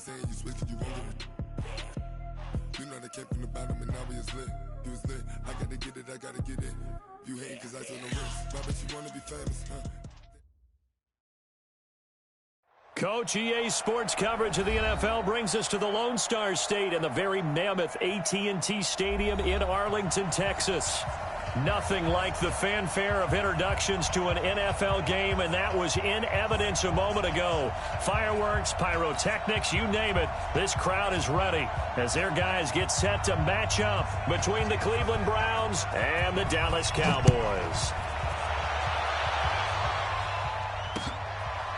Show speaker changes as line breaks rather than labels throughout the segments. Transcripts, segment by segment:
saying you switch and you won't get it. You know they came from the bottom and now we is lit. You was lit. I gotta get it, I gotta get it. You hate cause I told no risk. I bet you wanna be famous, huh?
Coach, EA Sports coverage of the NFL brings us to the Lone Star State and the very mammoth AT&T Stadium in Arlington, Texas. Nothing like the fanfare of introductions to an NFL game, and that was in evidence a moment ago. Fireworks, pyrotechnics, you name it. This crowd is ready as their guys get set to match up between the Cleveland Browns and the Dallas Cowboys.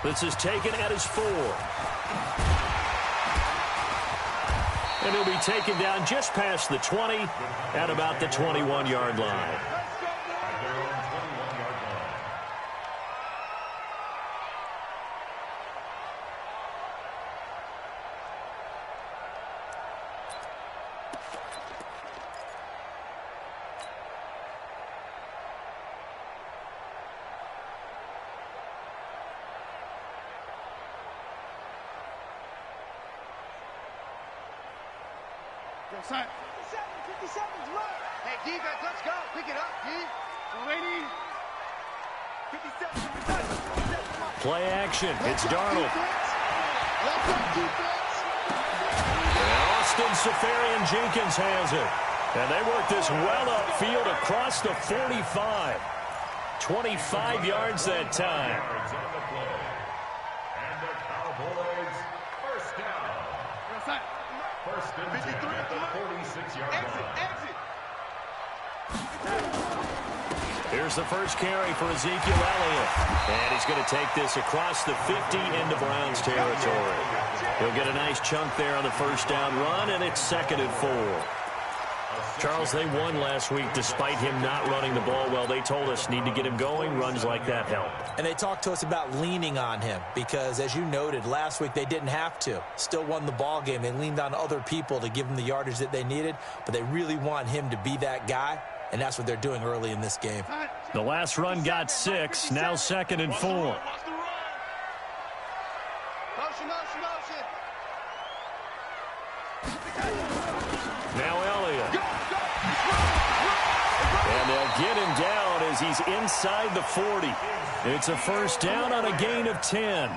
This is taken at his 4. And he'll be taken down just past the 20 at about the 21-yard line.
Set. 57's low. Hey, defense, let's go. Pick it up, D. Ready. 57.
Play action. It's Darnold.
Let's go, defense.
Austin Seferian-Jenkins has it. And they work this well upfield across the 45. 25 yards that time.
And the Cowboys first down. First and 10 at the 46-yard line.
Exit.
Here's the first carry for Ezekiel Elliott. And he's going to take this across the 50 into Browns territory. He'll get a nice chunk there on the first down run, and it's 2nd and 4. Charles, they won last week despite him not running the ball well. They told us need to get him going. Runs like that help.
And they talked to us about leaning on him because, as you noted, last week they didn't have to. Still won the ball game. They leaned on other people to give them the yardage that they needed, but they really want him to be that guy, and that's what they're doing early in this game.
The last run got 6. Now 2nd and 4.
Motion.
Now Elliott. And they'll get him down as he's inside the 40. It's a first down on a gain of 10.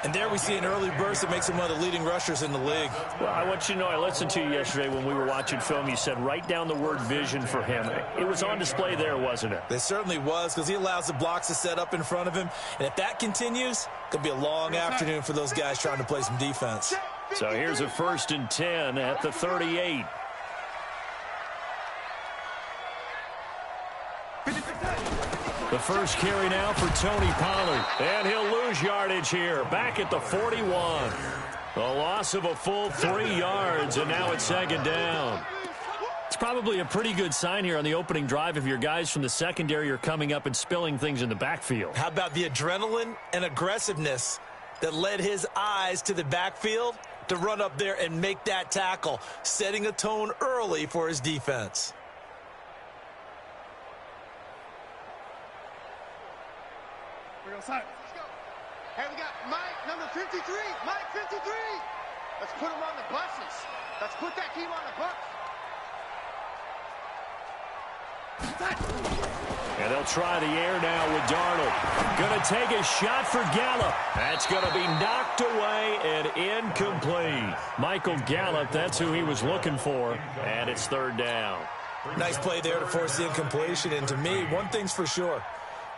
And there we see an early burst that makes him one of the leading rushers in the league.
Well, I want you to know, I listened to you yesterday when we were watching film. You said write down the word vision for him. It was on display there, wasn't it?
It certainly was, because he allows the blocks to set up in front of him. And if that continues, it could be a long afternoon for those guys trying to play some defense.
So here's a 1st and 10 at the 38. The first carry now for Tony Pollard. And he'll lose yardage here. Back at the 41. A loss of a full 3 yards, and now it's 2nd down. It's probably a pretty good sign here on the opening drive if your guys from the secondary are coming up and spilling things in the backfield.
How about the adrenaline and aggressiveness that led his eyes to the backfield to run up there and make that tackle, setting a tone early for his defense.
Let's go. Hey, we got Mike, number 53. Mike, 53. Let's put him on the buses. Let's put that team on the bus.
And they'll try the air now with Darnold. Going to take a shot for Gallup. That's going to be knocked away and incomplete. Michael Gallup, that's who he was looking for. And it's 3rd down.
Nice play there to force the incompletion. And to me, one thing's for sure.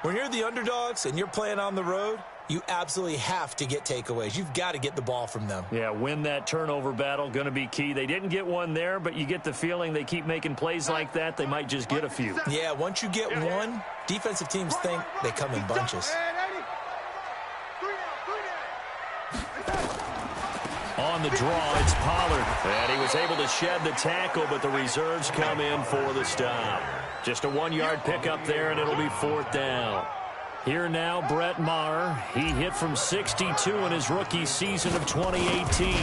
When you're the underdogs and you're playing on the road, you absolutely have to get takeaways. You've got to get the ball from them.
Yeah, win that turnover battle, going to be key. They didn't get one there, but you get the feeling they keep making plays like that, they might just get a few.
Yeah, once you get one, defensive teams think they come in bunches.
On the draw, it's Pollard. And he was able to shed the tackle, but the reserves come in for the stop. Just a 1-yard pickup there, and it'll be 4th down. Here now, Brett Maher. He hit from 62 in his rookie season of 2018.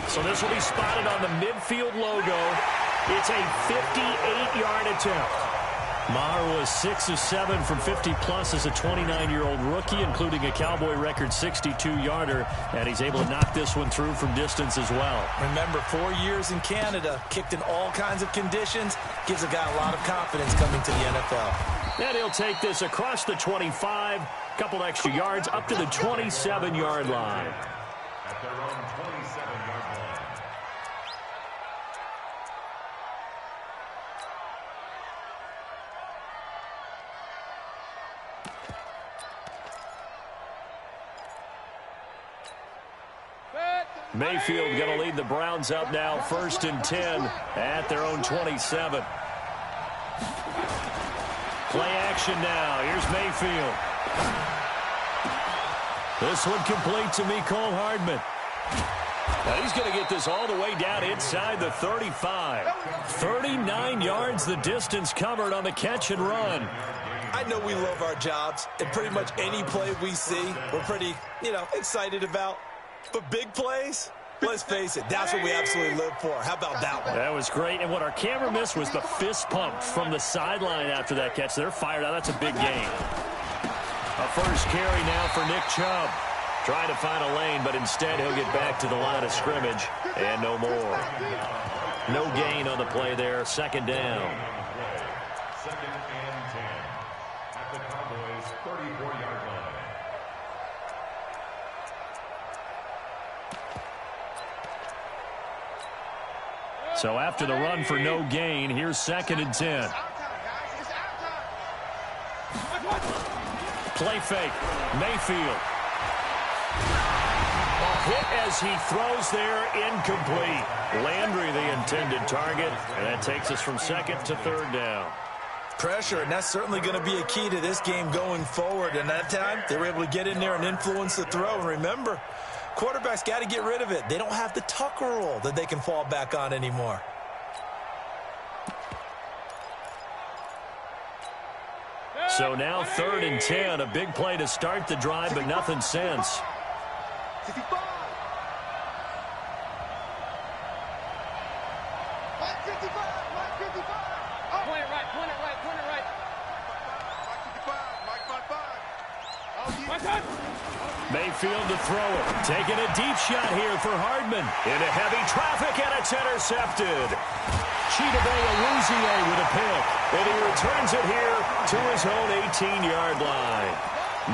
So this will be spotted on the midfield logo. It's a 58-yard attempt. Maher was 6 of 7 from 50-plus as a 29-year-old rookie, including a Cowboy record 62-yarder, and he's able to knock this one through from distance as well.
Remember, 4 years in Canada, kicked in all kinds of conditions, gives a guy a lot of confidence coming to the NFL.
And he'll take this across the 25, couple extra yards, up to the 27-yard line.
At their own 27-yard line.
Mayfield going to lead the Browns up now, 1st and 10 at their own 27. Play action now. Here's Mayfield. This one complete to Mecole Hardman. Now he's going to get this all the way down inside the 35. 39 yards the distance covered on the catch and run.
I know we love our jobs, and pretty much any play we see, we're pretty, excited about. But big plays, let's face it, that's what we absolutely live for. How about that one?
That was great. And what our camera missed was the fist pump from the sideline after that catch. They're fired out. That's a big gain. A first carry now for Nick Chubb. Trying to find a lane, but instead he'll get back to the line of scrimmage. And no more. No gain on the play there. 2nd down.
2nd and 10 at the Cowboys' 34-yard line.
So after the run for no gain, here's 2nd and 10. Play fake. Mayfield. A hit as he throws there, incomplete. Landry the intended target, and that takes us from 2nd to 3rd down.
Pressure, and that's certainly going to be a key to this game going forward. And that time, they were able to get in there and influence the throw. And remember, quarterbacks got to get rid of it. They don't have the Tucker rule that they can fall back on anymore.
So now 3rd and 10, a big play to start the drive, but nothing since. Mayfield to throw it. Taking a deep shot here for Hardman. Into heavy traffic, and it's intercepted. Chidobe Awuzie with a pick. And he returns it here to his own 18-yard line.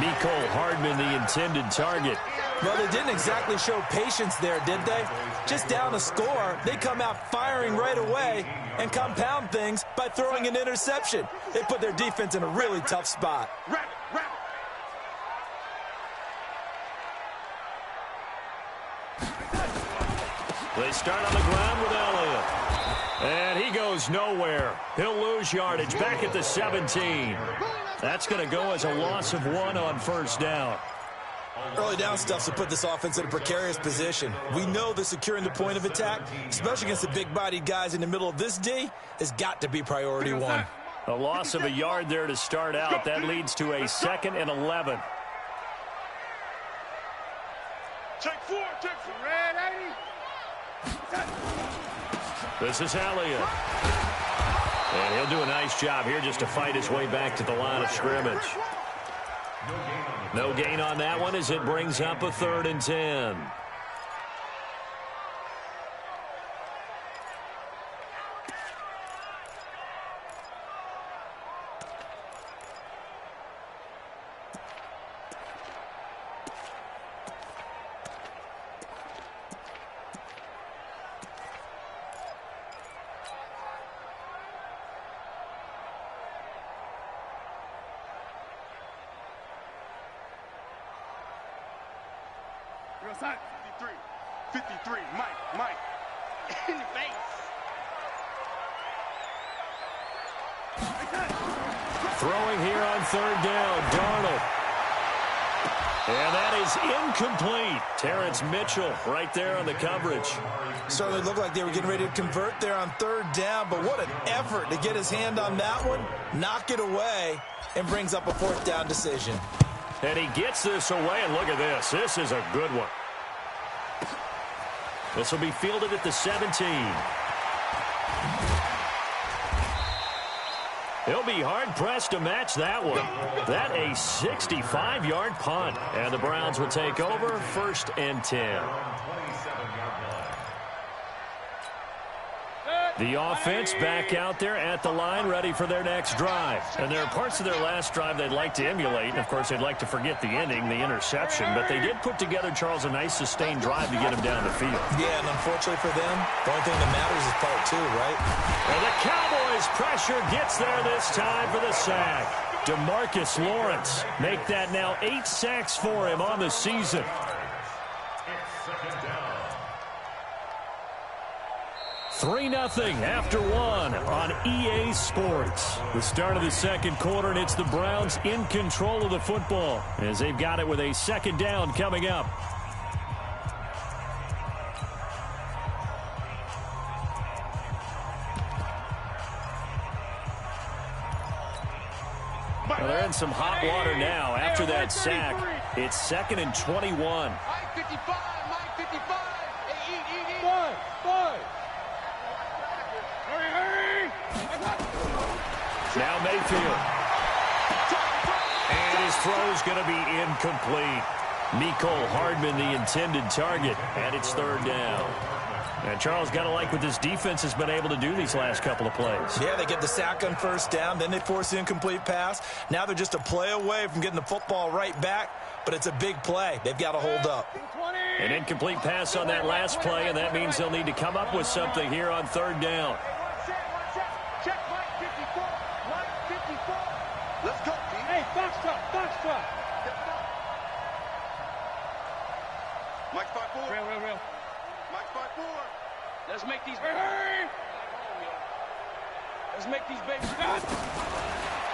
Mecole Hardman, the intended target.
Well, they didn't exactly show patience there, did they? Just down a score, they come out firing right away and compound things by throwing an interception. They put their defense in a really tough spot.
They start on the ground with Elliott. And he goes nowhere. He'll lose yardage back at the 17. That's going to go as a loss of 1 on 1st down.
Early down stuff to put this offense in a precarious position. We know that securing the point of attack, especially against the big-bodied guys in the middle of this D, has got to be priority 1.
A loss of a yard there to start out. That leads to a 2nd and 11.
Check 4. Ready?
This is Elliott. And he'll do a nice job here just to fight his way back to the line of scrimmage. No gain on that one as it brings up a 3rd and 10.
Outside. 53. Mike. In the face.
Throwing here on 3rd down, Darnold. And that is incomplete. Terrence Mitchell right there on the coverage.
Certainly looked like they were getting ready to convert there on 3rd down, but what an effort to get his hand on that one, knock it away, and brings up a 4th down decision.
And he gets this away, and look at this. This is a good one. This will be fielded at the 17. He'll be hard-pressed to match that one. That a 65-yard punt. And the Browns will take over 1st and 10. The offense back out there at the line, ready for their next drive. And there are parts of their last drive they'd like to emulate. And, of course, they'd like to forget the ending, the interception. But they did put together, Charles, a nice sustained drive to get him down the field.
Yeah, and unfortunately for them, the only thing that matters is part 2, right?
And the Cowboys' pressure gets there this time for the sack. DeMarcus Lawrence make that now 8 sacks for him on the season. 3-0 after 1 on EA Sports. The start of the second quarter, and it's the Browns in control of the football as they've got it with a 2nd down coming up. Well, they're in some hot water now. After that sack, it's 2nd and 21.
Mike 55, Mike 55. Hey, eat.
Five. Hurry.
Now Mayfield. And his throw's going to be incomplete. Mecole Hardman, the intended target, and it's 3rd down. And Charles, got to like what this defense has been able to do these last couple of plays.
Yeah, they get the sack on 1st down, then they force the incomplete pass. Now they're just a play away from getting the football right back, but it's a big play. They've got to hold up.
An incomplete pass on that last play, and that means they'll need to come up with something here on 3rd down.
Check Mike 54. Mike 54. Let's go, D.
Hey, Foxtrot.
Mike 54.
Real.
Mike 54.
Let's make these. Hurry. Let's make these babies.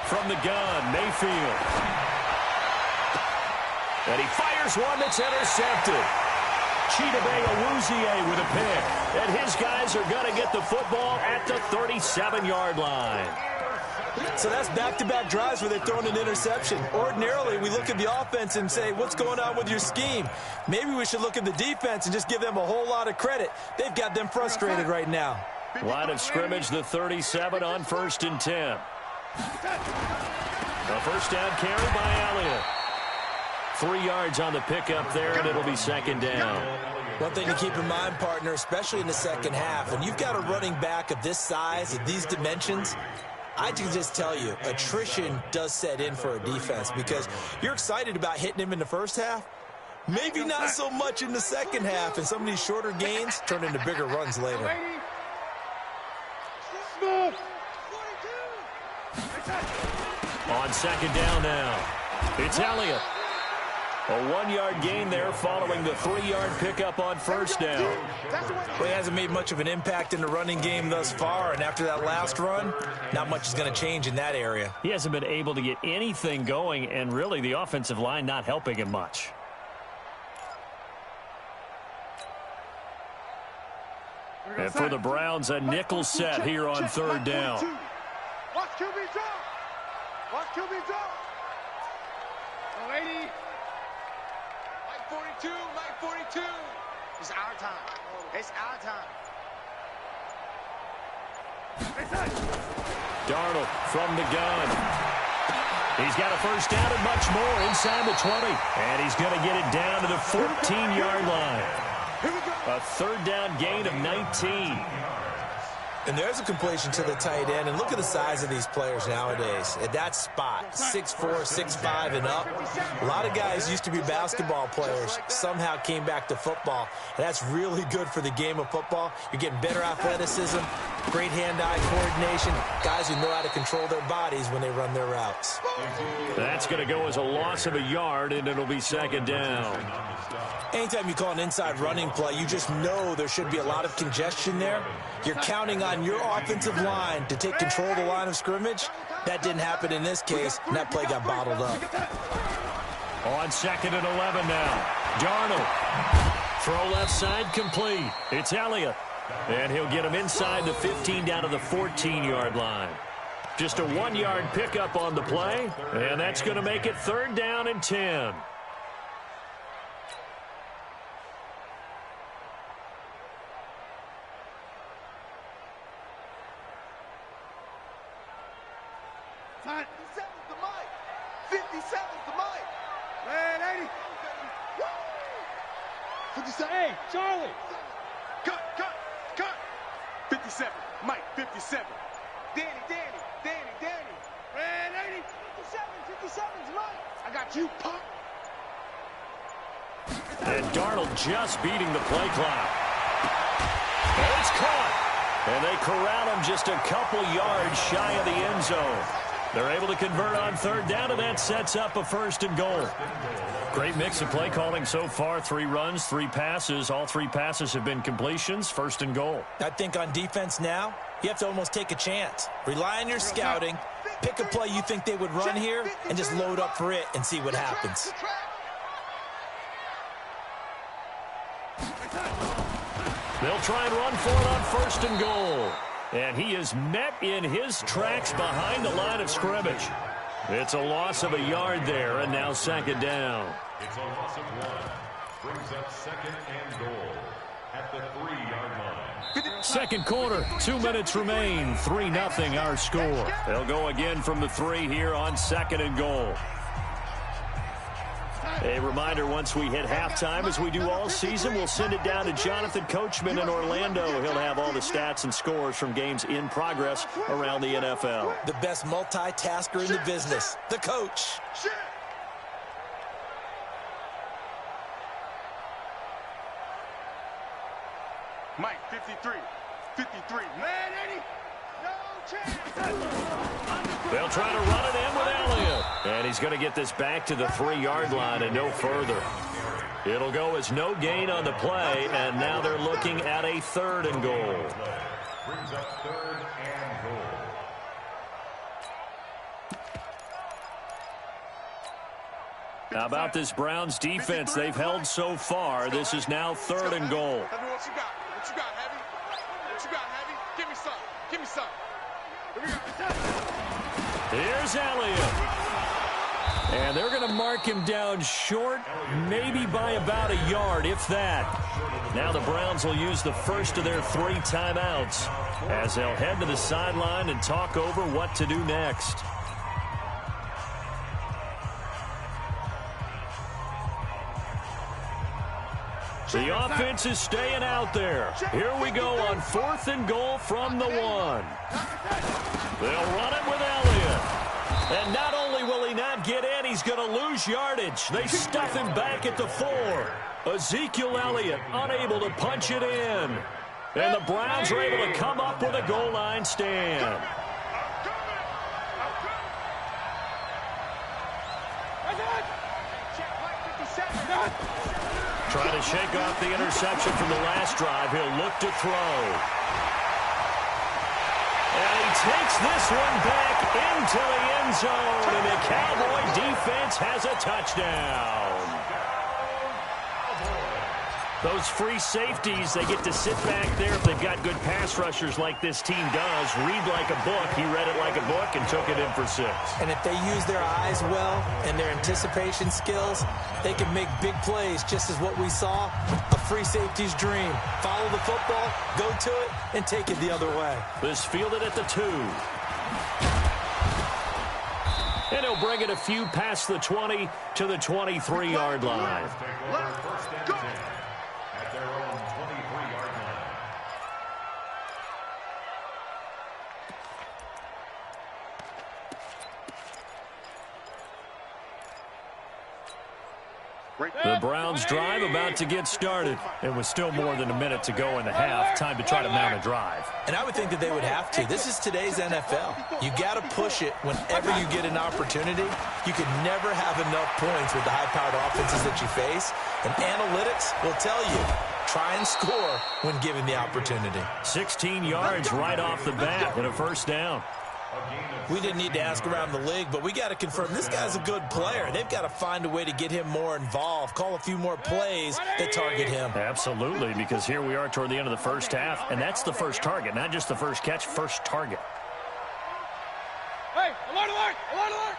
From the gun, Mayfield. And he fires one that's intercepted. Chidobe Awuzie with a pick. And his guys are going to get the football at the 37-yard line.
So that's back-to-back drives where they're throwing an interception. Ordinarily, we look at the offense and say, what's going on with your scheme? Maybe we should look at the defense and just give them a whole lot of credit. They've got them frustrated right now.
Line of scrimmage, the 37 on 1st and 10. A 1st down carry by Elliott. 3 yards on the pickup there, and it'll be 2nd down.
One thing to keep in mind, partner, especially in the second half, when you've got a running back of this size, of these dimensions, I can just tell you, attrition does set in for a defense because you're excited about hitting him in the first half. Maybe not so much in the second half, and some of these shorter gains turn into bigger runs later.
On 2nd down now, it's Elliott. A 1-yard gain there following the 3-yard pickup on 1st down.
Well, he hasn't made much of an impact in the running game thus far, and after that last run, not much is going to change in that area.
He hasn't been able to get anything going, and really the offensive line not helping him much. And for the Browns, a nickel set here on 3rd down.
Watch QB draw. Watch QB draw.
Lady.
Mike 42. It's our time. It's our time.
Darnold from the gun. He's got a 1st down and much more inside the 20. And he's going to get it down to the 14-yard line. A 3rd down gain of 19.
And there's a completion to the tight end. And look at the size of these players nowadays. At that spot, 6'4", 6'5", and up. A lot of guys used to be basketball players, somehow came back to football. And that's really good for the game of football. You're getting better athleticism, great hand-eye coordination, guys who know how to control their bodies when they run their routes.
That's going to go as a loss of a yard, and it'll be 2nd down.
Anytime you call an inside running play, you just know there should be a lot of congestion there. You're counting on your offensive line to take control of the line of scrimmage. That didn't happen in this case, and that play got bottled up.
On 2nd and 11 now. Darnold. Throw left side complete. It's Elliott. And he'll get him inside the 15 down to the 14-yard line. Just a 1-yard pickup on the play, and that's going to make it 3rd down and 10.
80. 57. Hey, Charlie. Cut. 57. Mike, 57. Danny. Red 80. 57's Mike. I got you, punk.
And Darnold just beating the play clock. And it's caught. And they corral him just a couple yards shy of the end zone. They're able to convert on third down, and that sets up a 1st and goal. Great mix of play calling so far. 3 runs, 3 passes. All 3 passes have been completions. 1st and goal.
I think on defense now, you have to almost take a chance. Rely on your scouting. Pick a play you think they would run here, and just load up for it and see what happens.
They'll try and run for it on 1st and goal. And he is met in his tracks behind the line of scrimmage. It's a loss of a yard there, and now 2nd down.
It's a loss of 1. Brings up 2nd and goal at the 3-yard line.
2nd quarter, 2 minutes remain. 3-0 our score. They'll go again from the 3 here on 2nd and goal. A reminder, once we hit halftime, as we do all season, we'll send it down to Jonathan Coachman in Orlando. He'll have all the stats and scores from games in progress around the NFL.
The best multitasker in the business, the coach.
Mike, 53. Red 80. No chance.
They'll try to run it in with Elliott. And he's going to get this back to the 3-yard line and no further. It'll go as no gain on the play, and now they're looking at a 3rd and goal.
Brings up 3rd and goal.
How about this Browns defense they've held so far? This is now 3rd and goal.
What you got, Heavy? Give me some.
Here's Elliott. And they're going to mark him down short, maybe by about a yard, if that. Now the Browns will use the first of their 3 timeouts as they'll head to the sideline and talk over what to do next. The offense is staying out there. Here we go on 4th and goal from the 1. They'll run it with Elliott. And not only will he not get in, he's going to lose yardage. They stuff him back at the 4. Ezekiel Elliott unable to punch it in. And the Browns are able to come up with a goal line stand. Trying to shake off the interception from the last drive. He'll look to throw. And he takes this one back into the end zone. And the Cowboy defense has a touchdown. Those free safeties, they get to sit back there if they've got good pass rushers like this team does. Read like a book. He read it like a book and took it in for 6.
And if they use their eyes well and their anticipation skills, they can make big plays, just as what we saw, a free safety's dream. Follow the football, go to it, and take it the other way.
This fielded at the 2. And he'll bring it a few past the 20 to the 23-yard line.
First and 10 at their own 23-yard line.
The Browns drive about to get started. And with still more than a minute to go in the half, time to try to mount a drive.
And I would think that they would have to. This is today's NFL. You got to push it whenever you get an opportunity. You can never have enough points with the high-powered offenses that you face. And analytics will tell you, try and score when given the opportunity.
16 yards right off the bat and a 1st down.
We didn't need to ask around the league, but we got to confirm this guy's a good player. They've got to find a way to get him more involved, call a few more plays that target him.
Absolutely, because here we are toward the end of the first half, and that's the first target, not just the first catch, first target.
Hey, alert, alert, alert,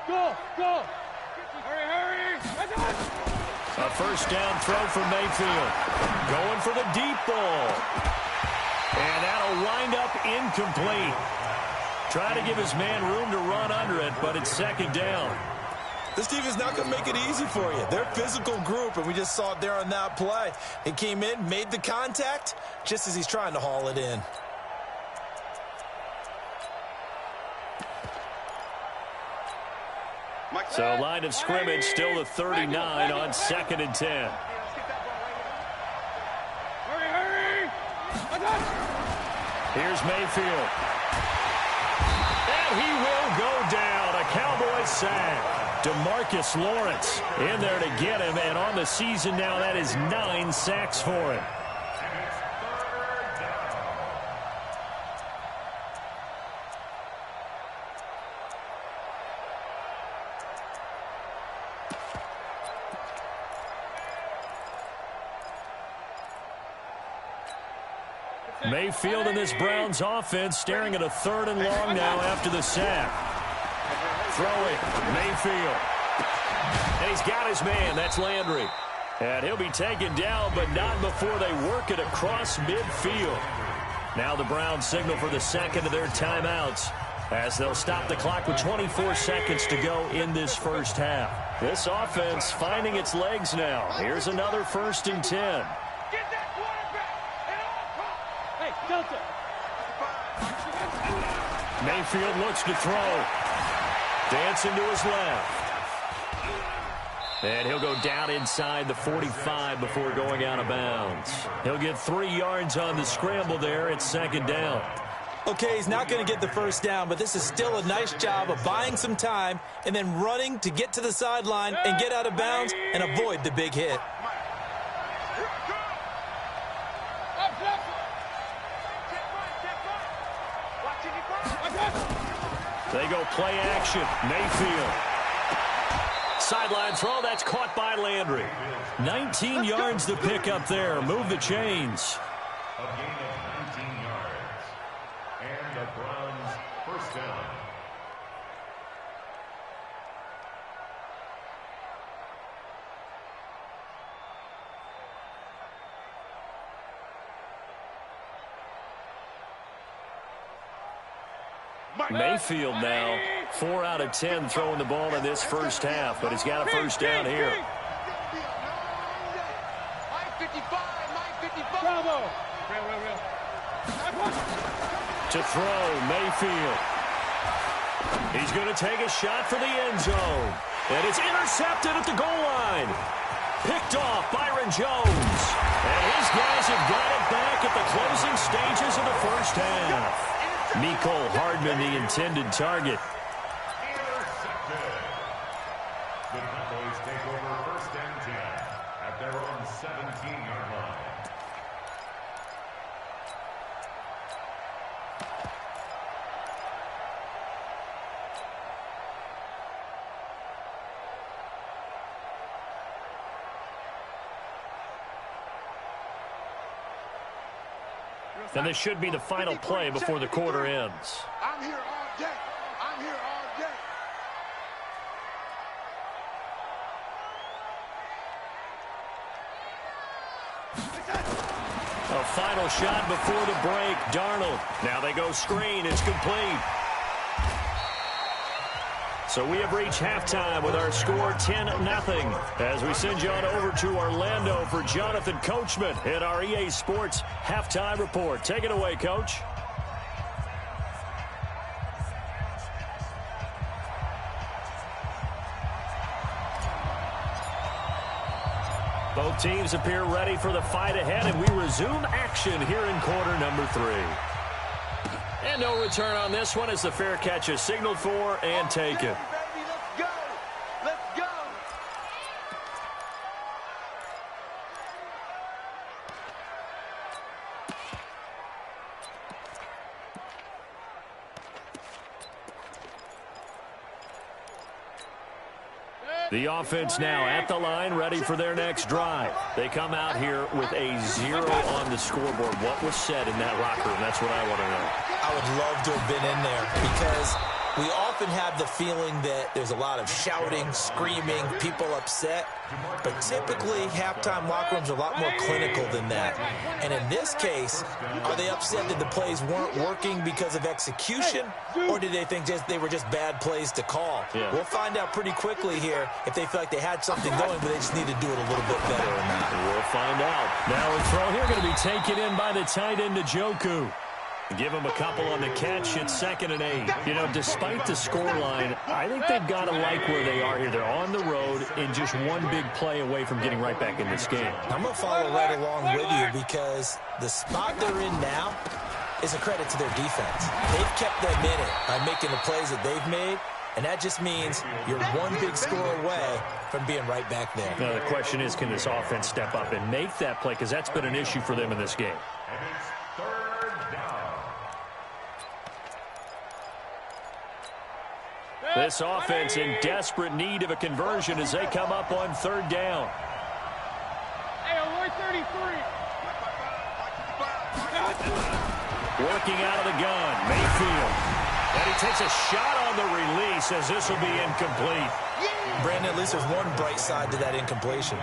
alert. Go. Hurry.
A 1st down throw from Mayfield. Going for the deep ball. And that'll wind up incomplete. Try to give his man room to run under it, but it's 2nd down.
This team is not going to make it easy for you. They're a physical group, and we just saw it there on that play. He came in, made the contact, just as he's trying to haul it in.
So line of scrimmage still the 39 on 2nd and 10. Here's Mayfield. And he will go down. A Cowboys sack. DeMarcus Lawrence in there to get him. And on the season now, that is 9 sacks for him. Mayfield in this Browns offense staring at a 3rd and long now after the sack. Throwing, Mayfield. And he's got his man. That's Landry. And he'll be taken down, but not before they work it across midfield. Now the Browns signal for the 2nd of their timeouts as they'll stop the clock with 24 seconds to go in this first half. This offense finding its legs now. Here's another 1st and 10. Mayfield looks to throw. Dancing to his left. And he'll go down inside the 45 before going out of bounds. He'll get 3 yards on the scramble there. It's 2nd down.
Okay, he's not going to get the first down, but this is still a nice job of buying some time and then running to get to the sideline and get out of bounds and avoid the big hit.
They go play action. Mayfield. Sideline throw. That's caught by Landry. 19 yards to pick up there. Move the chains.
A gain of 19 yards. And the Browns first down.
Mayfield now 4 out of 10 throwing the ball in this first half, but he's got a first down here. To throw, Mayfield. He's going to take a shot for the end zone. And it's intercepted at the goal line. Picked off Byron Jones. And his guys have got it back at the closing stages of the first half. Mecole Hardman, the intended target.
Intercepted. The Cowboys take over 1st and 10 at their own 17-yard line.
And this should be the final play before the quarter ends.
I'm here all day. I'm here all day.
A final shot before the break. Darnold. Now they go screen. It's complete. So we have reached halftime with our score 10-0 as we send you on over to Orlando for Jonathan Coachman in our EA Sports Halftime Report. Take it away, Coach. Both teams appear ready for the fight ahead, and we resume action here in quarter number 3. And no return on this one as the fair catch is signaled for and taken.
Baby, let's go. Let's go.
The offense now at the line, ready for their next drive. They come out here with a 0 on the scoreboard. What was said in that locker room? That's what I want to know.
I would love to have been in there because We often have the feeling that there's a lot of shouting, screaming, people upset. But typically, halftime locker rooms are a lot more clinical than that. And in this case, are they upset that the plays weren't working because of execution? Or did they think they were just bad plays to call?
Yeah.
We'll find out pretty quickly here if they feel like they had something going, but they just need to do it a little bit better or not.
We'll find out. Now a throw here going to be taken in by the tight end, Njoku. Give him a couple on the catch. It's 2nd and 8. You know, despite the scoreline, I think they've got to like where they are here. They're on the road and just one big play away from getting right back in this game.
I'm going to follow right along with you because the spot they're in now is a credit to their defense. They've kept them in it by making the plays that they've made, and that just means you're one big score away from being right back there.
Now, the question is, can this offense step up and make that play? Because that's been an issue for them in this game.
And it's 3rd down.
This offense in desperate need of a conversion as they come up on 3rd down.
Hey, 133.
Working out of the gun, Mayfield. And he takes a shot on the release as this will be incomplete.
Brandon, at least there's one bright side to that incompletion.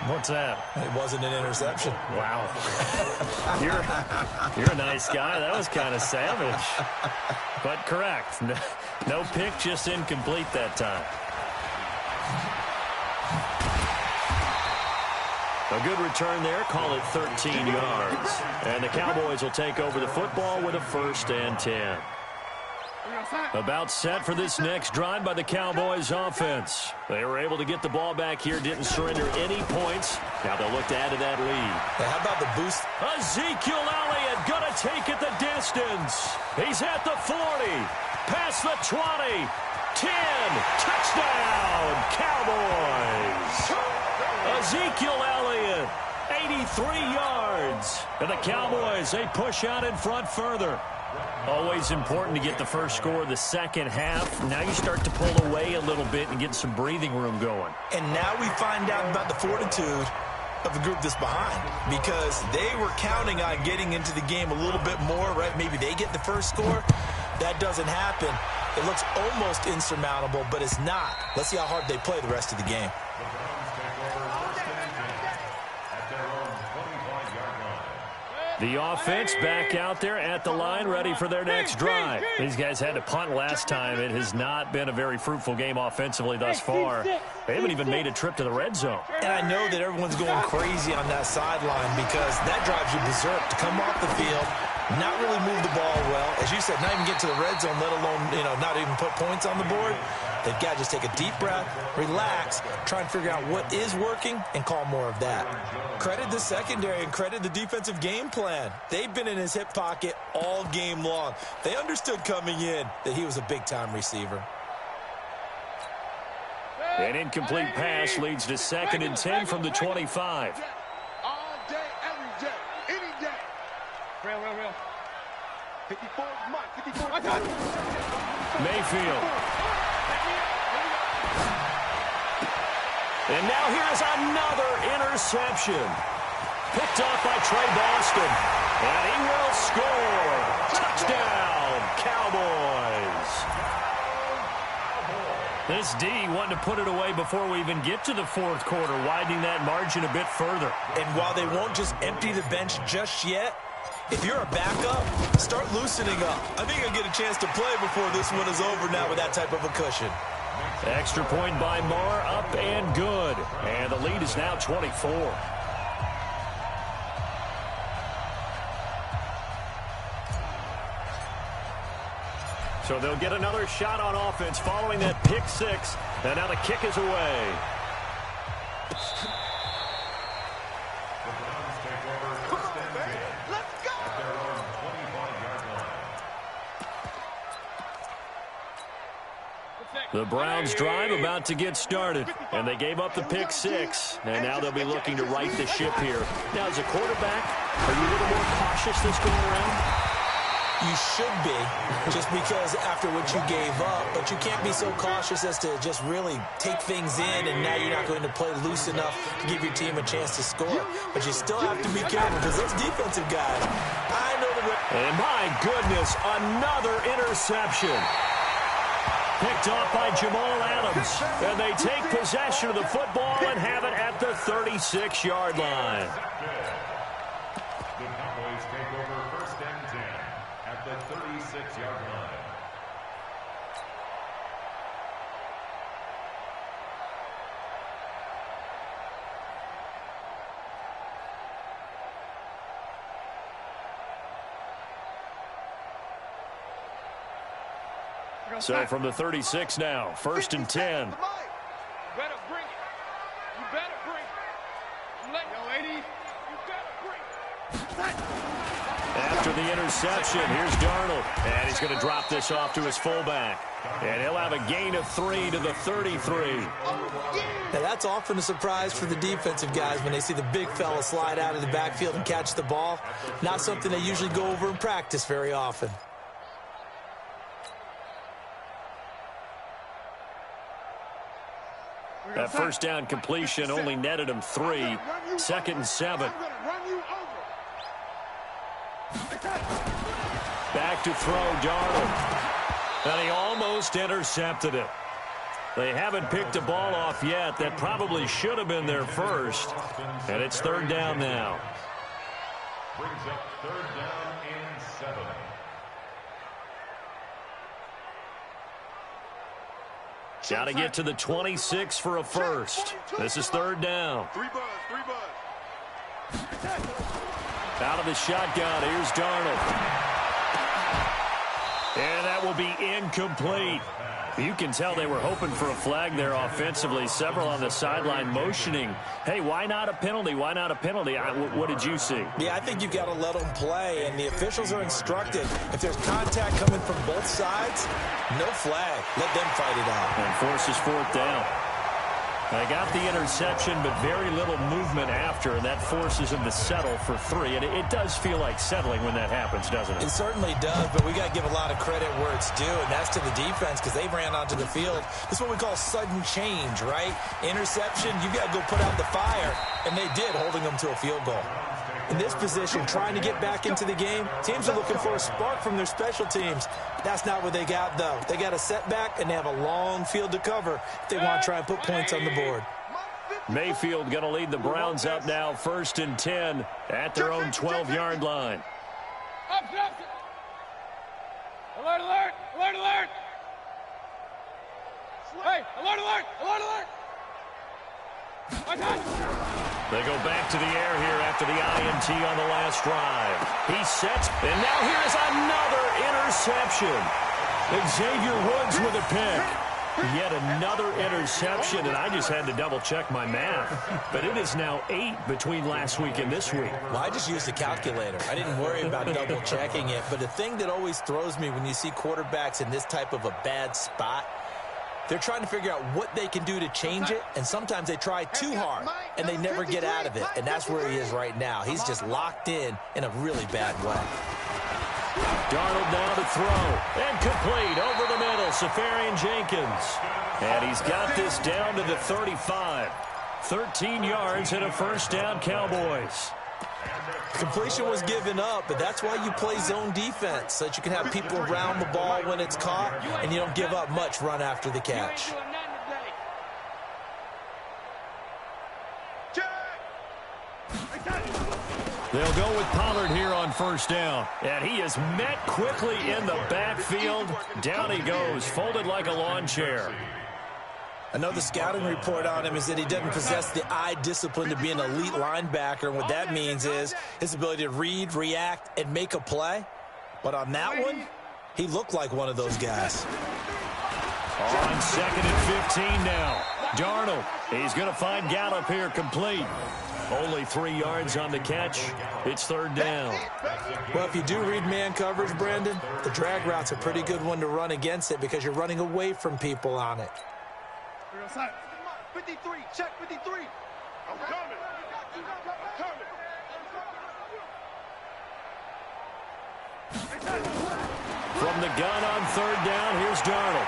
What's that?
It wasn't an interception.
Wow. You're a nice guy. That was kind of savage. But correct. No pick, just incomplete that time. A good return there. Call it 13 yards. And the Cowboys will take over the football with a 1st and 10. About set for this next drive by the Cowboys offense. They were able to get the ball back here, didn't surrender any points. Now they'll look to add to that lead.
Now, how about the boost?
Ezekiel Elliott gonna take it the distance. He's at the 40, past the 20, 10, touchdown, Cowboys. Ezekiel Elliott, 83 yards. And the Cowboys, they push out in front further. Always important to get the first score of the second half. Now you start to pull away a little bit and get some breathing room going.
And now we find out about the fortitude of the group that's behind, because they were counting on getting into the game a little bit more, right? Maybe they get the first score. That doesn't happen. It looks almost insurmountable, but it's not. Let's see how hard they play the rest of the game.
The offense back out there at the line, ready for their next drive. These guys had to punt last time. It has not been a very fruitful game offensively thus far. They haven't even made a trip to the red zone.
And I know that everyone's going crazy on that sideline because that drives you berserk to come off the field, not really move the ball well. As you said, not even get to the red zone, let alone, not even put points on the board. They've got to just take a deep breath, relax, try and figure out what is working, and call more of that. Credit the secondary and credit the defensive game plan. They've been in his hip pocket all game long. They understood coming in that he was a big-time receiver.
An incomplete pass leads to 2nd and 10 from the 25.
All day, every day, any day.
Real.
54, Mike, 54.
Mayfield. And now here's another interception. Picked off by Trey Boston. And he will score. Touchdown, Cowboys. This D wanting to put it away before we even get to the 4th quarter, widening that margin a bit further.
And while they won't just empty the bench just yet, if you're a backup, start loosening up. I think you'll get a chance to play before this one is over now with that type of a cushion.
Extra point by Marr, up and good. And the lead is now 24. So they'll get another shot on offense following that pick 6. And now the kick is away. The Browns drive about to get started, and they gave up the pick 6, and now they'll be looking to right the ship here. Now, as a quarterback, are you a little more cautious this going around?
You should be, just because after what you gave up, but you can't be so cautious as to just really take things in, and now you're not going to play loose enough to give your team a chance to score. But you still have to be careful because those defensive guys, I know the...
And my goodness, another interception. picked off by Jamal Adams. And they take possession of the football and have it at the 36-yard line.
The Cowboys take over first and 10 at the 36-yard line.
So from the 36 now, first and 10.
You better bring it. You better bring it. You let yo, 80. You better bring it.
After the interception, here's Darnold. And he's going to drop this off to his fullback. And he'll have a gain of 3 to the 33.
Now, that's often a surprise for the defensive guys when they see the big fella slide out of the backfield and catch the ball. Not something they usually go over in practice very often.
That first down completion only netted him 3. Second and 7. Back to throw, Darnold. And he almost intercepted it. They haven't picked a ball off yet. That probably should have been their first. And it's third down now.
Brings up third down and 7.
Got to get to the 26 for a first. This is third down.
Three buzz.
Out of the shotgun, here's Darnold. And that will be incomplete. You can tell they were hoping for a flag there offensively. Several on the sideline motioning. Hey, why not a penalty? Why not a penalty? What did you see?
Yeah, I think you've got to let them play, and the officials are instructed. If there's contact coming from both sides, no flag. Let them fight it out.
And forces fourth down. They got the interception, but very little movement after, and that forces them to settle for 3. And it does feel like settling when that happens, doesn't it?
It certainly does, but we got to give a lot of credit where it's due, and that's to the defense because they ran onto the field. This is what we call sudden change, right? Interception, you got to go put out the fire, and they did, holding them to a field goal. In this position, trying to get back into the game, teams are looking for a spark from their special teams. That's not what they got, though. They got a setback, and they have a long field to cover if they want to try and put points on the board.
Mayfield going to lead the Browns up now, first and 10 at their own 12-yard line.
Alert, alert, alert, alert. Hey, alert, alert, alert, alert.
They go back to the air here after the INT on the last drive. He sets, and now here is another interception. Xavier Woods with a pick. Yet another interception, and I just had to double-check my math. But it is now 8 between last week and this week.
Well, I just used a calculator. I didn't worry about double-checking it. But the thing that always throws me when you see quarterbacks in this type of a bad spot, they're trying to figure out what they can do to change it, and sometimes they try too hard, and they never get out of it. And that's where he is right now. He's just locked in a really bad way.
Darnold now to throw, and complete over the middle, Safarian Jenkins. And he's got this down to the 35. 13 yards and a first down, Cowboys.
Completion was given up, but that's why you play zone defense, so that you can have people around the ball when it's caught, and you don't give up much run after the catch.
They'll go with Pollard here on first down. And he is met quickly in the backfield. Down he goes, folded like a lawn chair.
Another scouting report on him is that he doesn't possess the eye discipline to be an elite linebacker. And what that means is his ability to read, react, and make a play. But on that one, he looked like one of those guys.
On second and 15 now. Darnold, he's going to find Gallup here complete. Only 3 yards on the catch. It's third down.
Well, if you do read man coverage, Brandon, the drag route's a pretty good one to run against it because you're running away from people on it.
53, check 53. I'm coming.
From the gun on third down, here's Darnold.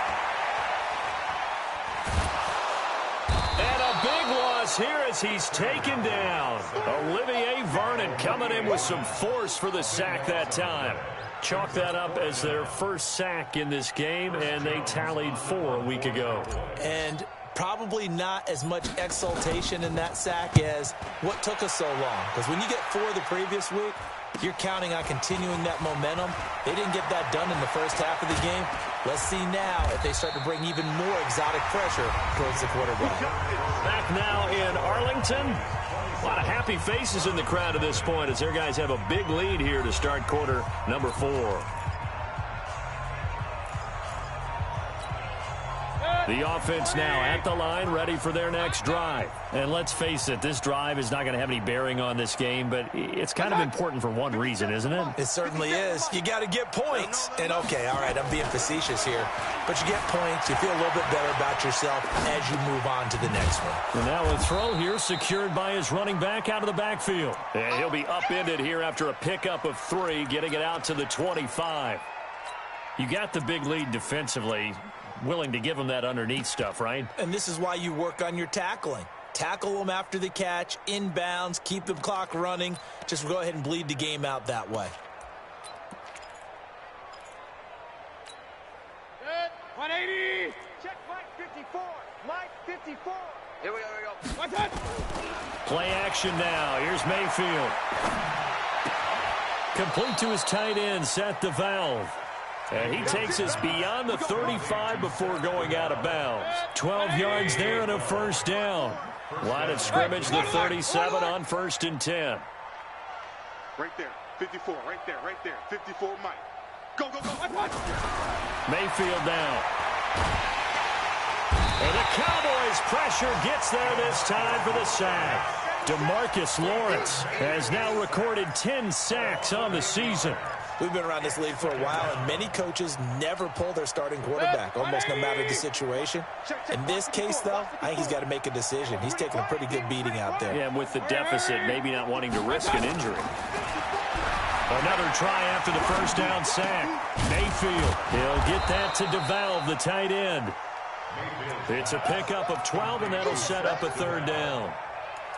And a big loss here as he's taken down. Olivier Vernon coming in with some force for the sack that time. chalk that up as their first sack in this game, and they tallied 4 a week ago.
And probably not as much exultation in that sack as what took us so long. Because when you get 4 the previous week, you're counting on continuing that momentum. They didn't get that done in the first half of the game. Let's see now if they start to bring even more exotic pressure towards the quarterback.
Back now in Arlington. A lot of happy faces in the crowd at this point as their guys have a big lead here to start quarter number 4. The offense now at the line, ready for their next drive. And let's face it, this drive is not going to have any bearing on this game, but it's kind of important for one reason, isn't it?
It certainly is. You got to get points. And, okay, all right, I'm being facetious here. But you get points, you feel a little bit better about yourself as you move on to the next one.
And now a throw here secured by his running back out of the backfield. And he'll be upended here after a pickup of 3, getting it out to the 25. You got the big lead defensively. Willing to give them that underneath stuff, right?
And this is why you work on your tackling. Tackle them after the catch, inbounds, keep the clock running. Just go ahead and bleed the game out that way.
Good. 180.
Check Mike 54. Mike 54.
Here we go.
Watch it.
Play action now. Here's Mayfield. Complete to his tight end, Seth DeValve. And he takes us beyond the 35 before going out of bounds. 12 yards there and a first down. Line of scrimmage, the 37 on 1st and 10.
Right there. 54. Right there. 54 Mike. Go.
Mayfield down. And the Cowboys pressure gets there this time for the sack. DeMarcus Lawrence has now recorded 10 sacks on the season.
We've been around this league for a while, and many coaches never pull their starting quarterback, almost no matter the situation. In this case, though, I think he's got to make a decision. He's taking a pretty good beating out there.
Yeah, and with the deficit, maybe not wanting to risk an injury. Another try after the first down sack. Mayfield, he'll get that to DeValve, the tight end. It's a pickup of 12, and that'll set up a 3rd down.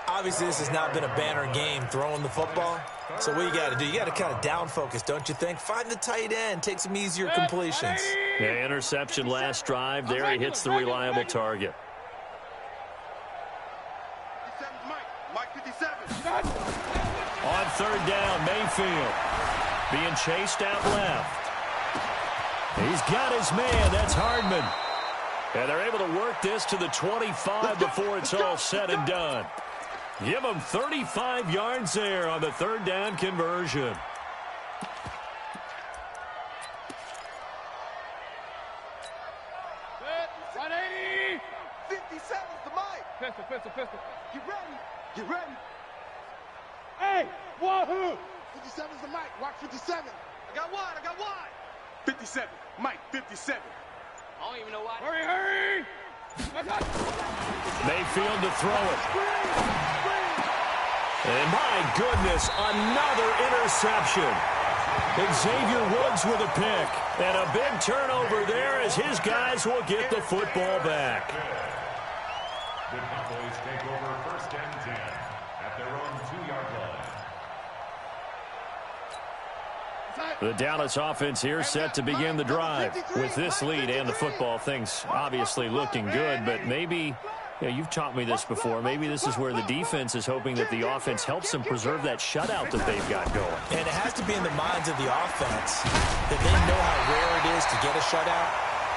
Obviously, this has not been a banner game throwing the football. So what you got to do, you got to kind of down focus, don't you think? Find the tight end, take some easier completions.
Yeah, interception last drive. There he hits the reliable target.
Mike 57.
On 3rd down, Mayfield being chased out left. He's got his man. That's Hardman. And they're able to work this to the 25 before it's all said and done. Give him 35 yards there on the 3rd down conversion.
Good. 180.
57's the Mike.
Pistol.
Get ready.
Hey, wahoo.
57's the Mike. Watch 57. I got one. 57. Mike 57.
I don't even know why. Hurry.
Mayfield to throw it. And my goodness, another interception. Xavier Woods with a pick. And a big turnover there as his guys will get the football back.
The Cowboys take over 1st and 10 at their own 2-yard line.
The Dallas offense here set to begin the drive. With this lead and the football, things obviously looking good, but maybe, you've taught me this before, maybe this is where the defense is hoping that the offense helps them preserve that shutout that they've got going.
And it has to be in the minds of the offense that they know how rare it is to get a shutout.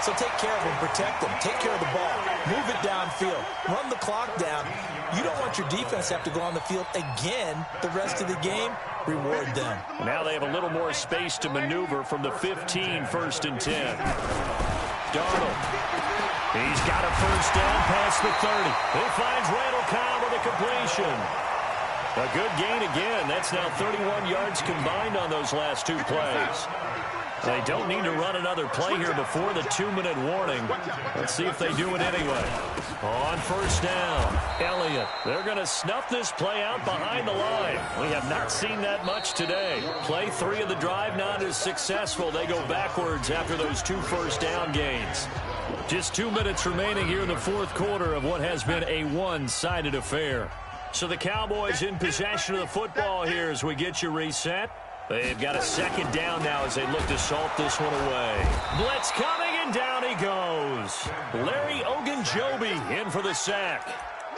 So take care of them, protect them, take care of the ball, move it downfield, run the clock down. You don't want your defense to have to go on the field again the rest of the game. Reward them.
Now they have a little more space to maneuver from the 15, 1st and 10. Darnold. He's got a first down past the 30. He finds Randall Cobb with a completion. A good gain again. That's now 31 yards combined on those last 2 plays. They don't need to run another play here before the 2-minute warning. Let's see if they do it anyway. On first down, Elliott. They're going to snuff this play out behind the line. We have not seen that much today. Play 3 of the drive not as successful. They go backwards after those 2 first down gains. Just 2 minutes remaining here in the 4th quarter of what has been a one-sided affair. So the Cowboys in possession of the football here as we get you reset. They've got a second down now as they look to salt this one away. Blitz coming, and down he goes. Larry Ogunjobi in for the sack.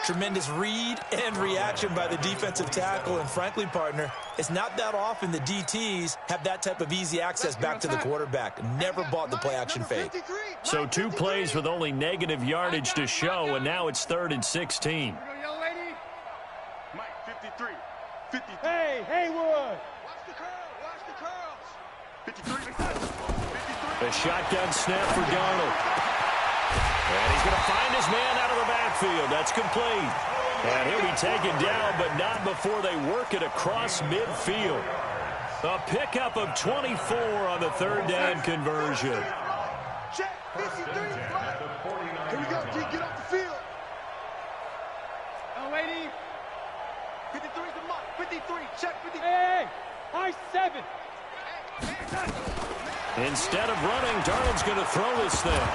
Tremendous read and reaction by the defensive tackle. And frankly, partner, it's not that often the DTs have that type of easy access back to the quarterback. Never bought the play-action fake.
So 2 plays with only negative yardage to show, and now it's 3rd and 16.
Young lady. Mike, 53. 53.
Hey, Haywood.
Watch the curl. Watch the curls. 53. 53.
A shotgun snap for Darnold. And he's going to find his man out of the backfield. That's complete. And he'll be taken down, but not before they work it across midfield. A pickup of 24 on the 3rd down conversion.
Check. 53. Here we go. Get off the field.
Young lady.
53 is the mark. 53. Check 53.
Hey, high 7.
Instead of running, Darnold's going to throw this thing.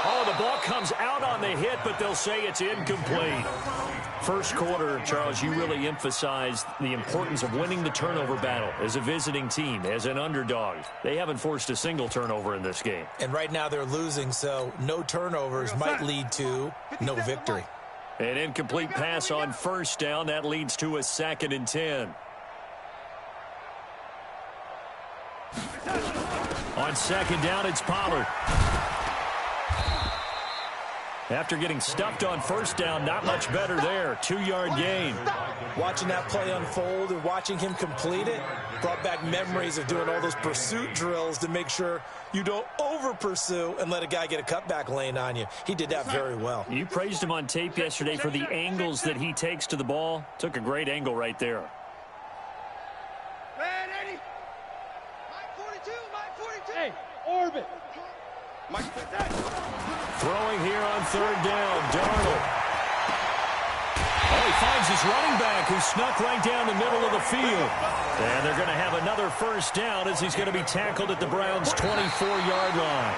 Oh, the ball comes out on the hit, but they'll say it's incomplete. First quarter, Charles, you really emphasized the importance of winning the turnover battle as a visiting team, as an underdog. They haven't forced a single turnover in this game.
And right now they're losing, so no turnovers might lead to no victory.
An incomplete pass on 1st down. That leads to a 2nd and 10. On 2nd down, it's Pollard. After getting stuffed on 1st down, not much better there. 2-yard gain.
Watching that play unfold and watching him complete it brought back memories of doing all those pursuit drills to make sure you don't over-pursue and let a guy get a cutback lane on you. He did that very well.
You praised him on tape yesterday for the angles that he takes to the ball. Took a great angle right there.
Man, Eddie. Mike 42. Mike 42.
Hey, orbit.
Mike 50.
Throwing here on 3rd down, Darnold. Oh, he finds his running back who snuck right down the middle of the field. And they're going to have another 1st down as he's going to be tackled at the Browns' 24-yard line.